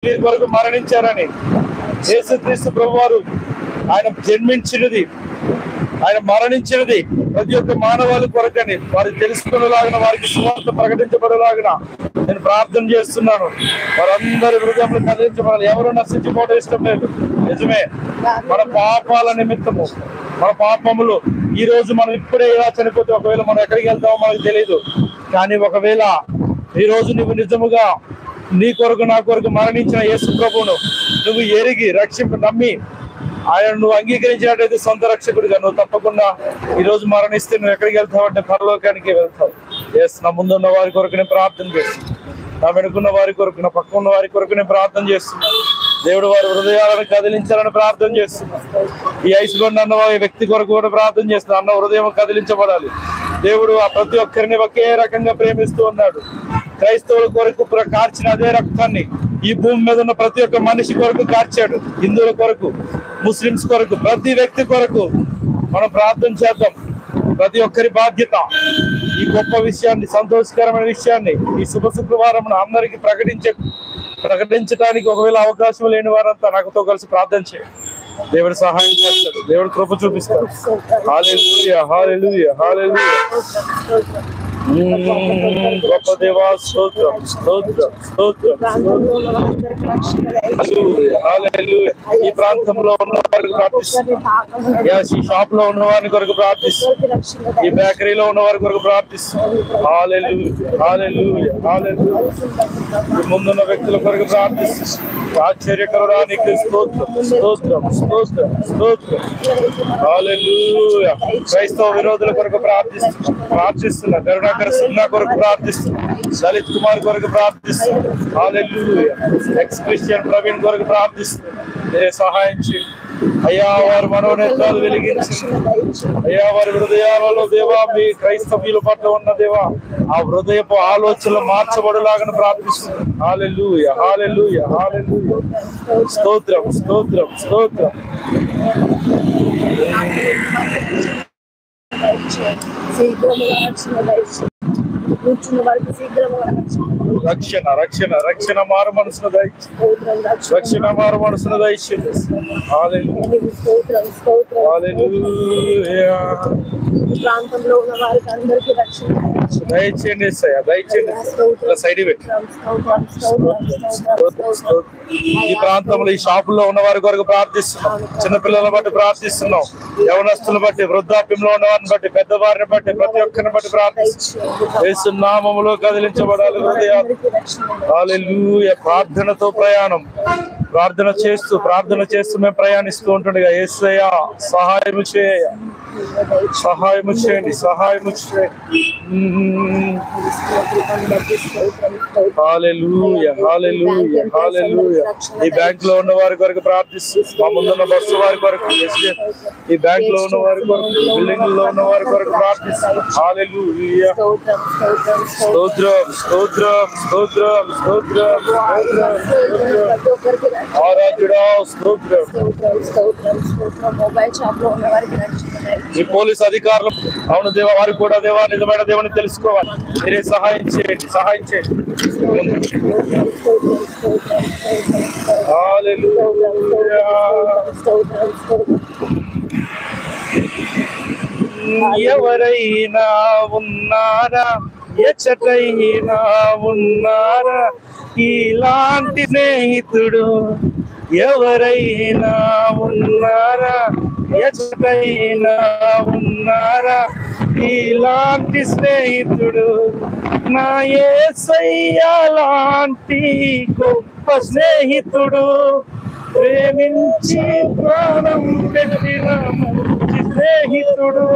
వీరి కొరకు మరణించారని. యేసుక్రీస్తు ప్రభువారు ఆయన జన్మించినది, ఆయన మరణించినది ప్రతి ఒక్క మానవాళి కొరకని వారికి తెలుసుకునేలాగిన, వారికి సువార్త ప్రకటించబడేలాగిన నేను ప్రార్థన చేస్తున్నాను. వారందరి హృదయంలో కదిలించబడాలి. ఎవరు నశించుకోవడం ఇష్టం లేదు. నిజమే, మన పాపాల నిమిత్తము, మన పాపములు ఈ రోజు మనం ఇప్పుడే ఇలా చనిపోతే ఒకవేళ మనం ఎక్కడికి వెళ్తామో మనకు తెలియదు. కానీ ఒకవేళ ఈ రోజు నువ్వు నిజముగా నీ కొరకు నా కొరకు మరణించిన యేసు ప్రభువును నువ్వు ఎరిగి నమ్మి ఆయన నువ్వు అంగీకరించినట్టయితే సొంత రక్షకుడిగా నువ్వు తప్పకుండా ఈ రోజు మరణిస్తే నువ్వు ఎక్కడికి వెళ్తావు అంటే పరలోకానికి వెళ్తావు. ఎస్, నా ముందున్న వారి కొరకు నేను ప్రార్థన చేస్తున్నాను. నా వెనుకున్న వారి కొరకు, నా పక్క ఉన్న వారి కొరకు నేను ప్రార్థన చేస్తున్నాను. దేవుడు వారి హృదయాలను కదిలించాలని ప్రార్థన చేస్తున్నాను. ఈ ఐసుగొండ అన్న వ్యక్తి కొరకు కూడా ప్రార్థన చేస్తున్నాను. అన్న హృదయం కదిలించబడాలి. దేవుడు ఆ ప్రతి ఒక్కరిని ఒకే రకంగా ప్రేమిస్తూ ఉన్నాడు. క్రైస్తవుల కొరకు కార్చిన అదే రక్తాన్ని ఈ భూమి మీద ఉన్న ప్రతి ఒక్క మనిషి కొరకు కార్చాడు. హిందువుల కొరకు, ముస్లింస్ కొరకు, ప్రతి వ్యక్తి కొరకు మనం ప్రార్థన చేద్దాం. ప్రతి ఒక్కరి బాధ్యత ఈ గొప్ప విషయాన్ని, సంతోషకరమైన విషయాన్ని ఈ శుభ శుక్రవారం అందరికి ప్రకటించడానికి ఒకవేళ అవకాశం లేని వారంతా నాకుతో కలిసి ప్రార్థన చేయండి. దేవుడు సహాయం చేస్తాడు. దేవుడు కృప చూపిస్తాడు. హల్లెలూయా, హల్లెలూయా, హల్లెలూయా. గొప్ప దేవా, స్తోత్రం, స్తోత్రం, స్తోత్రం. హల్లెలూయా. ఈ ప్రాంతంలో ఉన్న వారికి ప్రార్థిస్తున్నాం. ఈ షాప్ లో ఉన్న వారి కొరకు ప్రార్థిస్తున్నాం. ఈ బేకరీలో ఉన్న వారి కొరకు ప్రార్థిస్తున్నాం. హల్లెలూయా, హల్లెలూయా, హల్లెలూయా. ముందున్న వ్యక్తుల కొరకు ప్రార్థిస్తున్నాం. ఆశ్చర్యకరానికి స్తోత్రం, స్తోత్రం, స్తోత్రం, స్తోత్రం. హల్లెలూయా. క్రైస్తవ విరోధుల కొరకు ప్రార్థిస్తున్నా. కరుణాకర్ సిన్హా కొరకు ప్రార్థిస్తున్నా. లలిత్ కుమార్ కొరకు ప్రార్థిస్తున్నా. హల్లెలూయా. ఎక్స్ క్రిస్టియన్ ప్రవీణ్ కొరకు ప్రార్థిస్తున్నా. మీరే సహాయం చేయండి అయ్యా. వారి మనోనేత్రాలు వెలిగించి అయ్యా, వారి హృదయాలలో దేవా మీ క్రైస్తవుల పట్ల ఉన్న దేవా ఆ హృదయపు ఆలోచనలు మార్చబడలాగా ప్రార్థిస్తున్నాం. హల్లెలూయా, హల్లెలూయా, హల్లెలూయా. స్తోత్రం, స్తోత్రం, స్తోత్రం. రక్షణ, రక్షణ, రక్షణ మారు మనసును దయచేయండి. రక్షణ మారు మనసును దయచేయండి. ప్రాంతంలో ఉన్న వారికి అందరికీ రక్షణ దయచేయండి. దయచేయండి. సైడ్ పెట్టి ఈ ప్రాంతంలో ఈ షాపుల్లో ఉన్న వారి కొరకు ప్రార్థిస్తున్నాం. చిన్నపిల్లలను బట్టి ప్రార్థిస్తున్నాం. యవనస్తులను బట్టి, వృద్ధాప్యంలో ఉన్న వారిని బట్టి, పెద్దవారిని బట్టి, ప్రతి ఒక్కరిని బట్టి ప్రార్థిస్తున్నాం. యేసు నామములో కదిలించబడాలి హృదయాలు. హల్లెలూయా. ప్రార్థనతో ప్రయాణం, ప్రార్థన చేస్తూ మేము ప్రయాణిస్తూ ఉంటుండగా యేసయ్యా సహాయము చేయ, సహాయము చేయండి, సహాయము చేయండి. హల్లెలూయా, హల్లెలూయా, హల్లెలూయా. ఈ బ్యాంక్ లో ఉన్న వారి కొరకు ప్రార్థిస్తున్నాం. మా ముందున్న బస్సు వారి కొరకు, ఈ బ్యాంక్ లో ఉన్న వారి కొరకు, బిల్డింగ్ లో ఉన్న వారి కొరకు ప్రార్థిస్తున్నాం. హల్లెలూయా. స్తోత్రం, స్తోత్రం, స్తోత్రం, స్తోత్రం, ఆరాధ్యుడా స్తోత్రం. మొబైల్ షాప్ లో ఉన్న వారికి ఈ పోలీస్ అధికారులు అవును దేవా, వారికి కూడా దేవా నిజమైన దేవుని తెలుసుకోవాలి. మీరే సహాయం చేయండి, సహాయం చేయండి. హల్లెలూయా. ఎవరైనా ఉన్నారా, ఎచ్చటైనా ఉన్నారా ఇలాంటి స్నేహితుడు? ఎవరైనా ఉన్నారా, ఎచ్చటైనా ఉన్నారా ఇలాంటి స్నేహితుడు? నా యేసయ్య లాంటి గొప్ప స్నేహితుడు, ప్రేమించి ప్రాణం పెట్టిన మంచి స్నేహితుడు.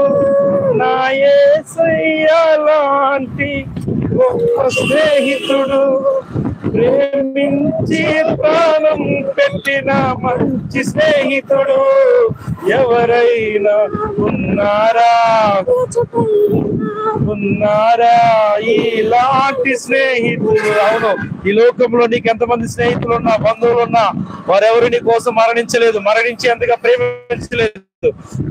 నా యేసయ్య లాంటి గొప్ప స్నేహితుడు, ప్రేమించి ప్రాణం పెట్టిన మంచి స్నేహితుడు. ఎవరైనా ఉన్నారా, ఉన్నారా ఇలాంటి స్నేహితుడు? అవును, ఈ లోకంలో నీకు ఎంతమంది స్నేహితులు ఉన్నా, బంధువులు ఉన్నా, వారెవరు నీ కోసం మరణించేంతగా ప్రేమించలేదు.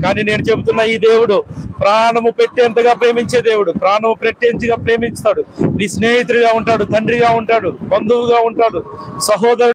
కానీ నేను చెబుతున్నా, ఈ దేవుడు ప్రాణము పెట్టేంతగా ప్రేమించే దేవుడు. ప్రాణము పెట్టేంతగా ప్రేమిస్తాడు. నీ స్నేహితుడిగా ఉంటాడు, తండ్రిగా ఉంటాడు, బంధువుగా ఉంటాడు, సహోదరుడు.